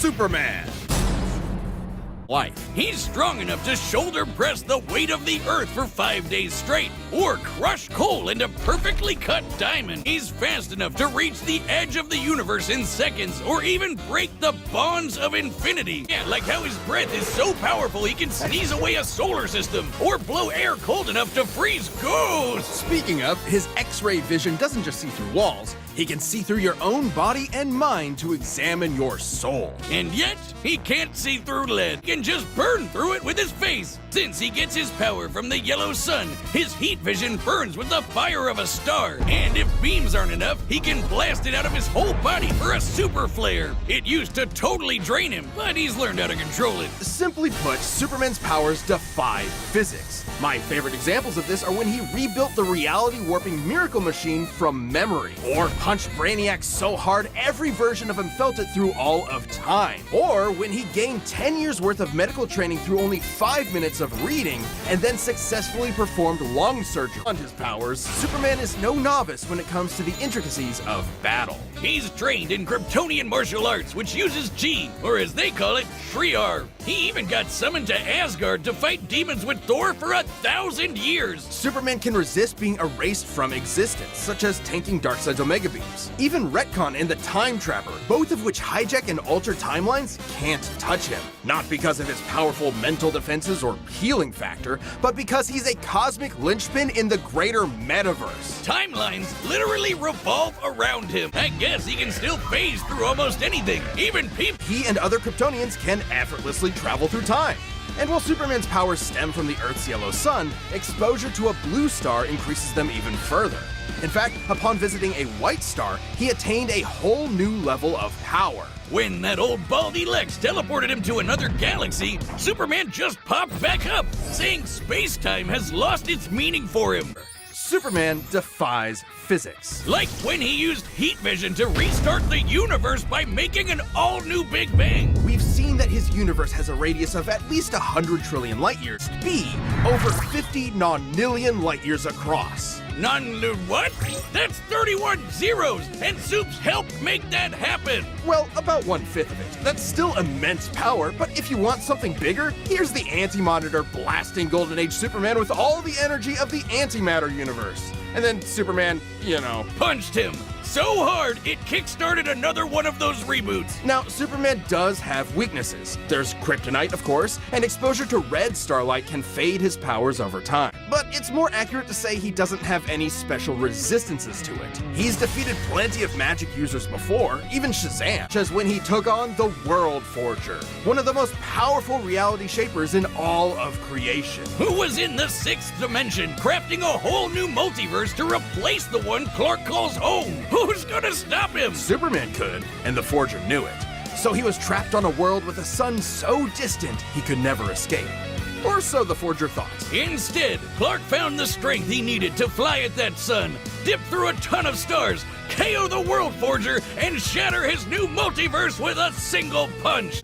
Superman. Life. He's strong enough to shoulder press the weight of the earth for 5 days straight, or crush coal into perfectly cut diamond. He's fast enough to reach the edge of the universe in seconds, or even break the bonds of infinity. Yeah, like how his breath is so powerful he can sneeze away a solar system, or blow air cold enough to freeze ghosts. Speaking of, his X-ray vision doesn't just see through walls. He can see through your own body and mind to examine your soul. And yet, he can't see through lead. He can just burn through it with his face. Since he gets his power from the yellow sun, his heat vision burns with the fire of a star. And if beams aren't enough, he can blast it out of his whole body for a super flare. It used to totally drain him, but he's learned how to control it. Simply put, Superman's powers defy physics. My favorite examples of this are when he rebuilt the reality-warping miracle machine from memory, or punched Brainiac so hard every version of him felt it through all of time, or when he gained 10 years worth of medical training through only 5 minutes of reading, and then successfully performed lung surgery. On his powers, Superman is no novice when it comes to the intricacies of battle. He's trained in Kryptonian martial arts, which uses Chi, or as they call it, Shriar. He even got summoned to Asgard to fight demons with Thor for 1,000 years. Superman can resist being erased from existence, such as tanking Darkseid's Omega Beams. Even Retcon and the Time Trapper, both of which hijack and alter timelines, can't touch him. Not because of his powerful mental defenses or healing factor, but because he's a cosmic linchpin in the greater metaverse. Timelines literally revolve around him. I guess he can still phase through almost anything, even people. He and other Kryptonians can effortlessly travel through time. And while Superman's powers stem from the Earth's yellow sun, exposure to a blue star increases them even further. In fact, upon visiting a white star, he attained a whole new level of power. When that old baldy Lex teleported him to another galaxy, Superman just popped back up, saying space-time has lost its meaning for him. Superman defies physics. Like when he used heat vision to restart the universe by making an all-new Big Bang. We've seen that his universe has a radius of at least 100 trillion light years, be over 50 nonillion light years across. What? That's 31 zeros, and Supes helped make that happen. Well, about 1/5 of it. That's still immense power, but if you want something bigger, here's the Anti-Monitor blasting Golden Age Superman with all the energy of the antimatter universe. And then Superman, punched him so hard it kickstarted another one of those reboots. Now, Superman does have weaknesses. There's kryptonite, of course, and exposure to red starlight can fade his powers over time. But it's more accurate to say he doesn't have any special resistances to it. He's defeated plenty of magic users before, even Shazam, such as when he took on the World Forger, one of the most powerful reality shapers in all of creation. Who was in the 6th dimension, crafting a whole new multiverse to replace the one Clark calls home. Who's gonna stop him? Superman could, and the Forger knew it. So he was trapped on a world with a sun so distant he could never escape. Or so the Forger thought. Instead, Clark found the strength he needed to fly at that sun, dip through a ton of stars, KO the World Forger, and shatter his new multiverse with a single punch.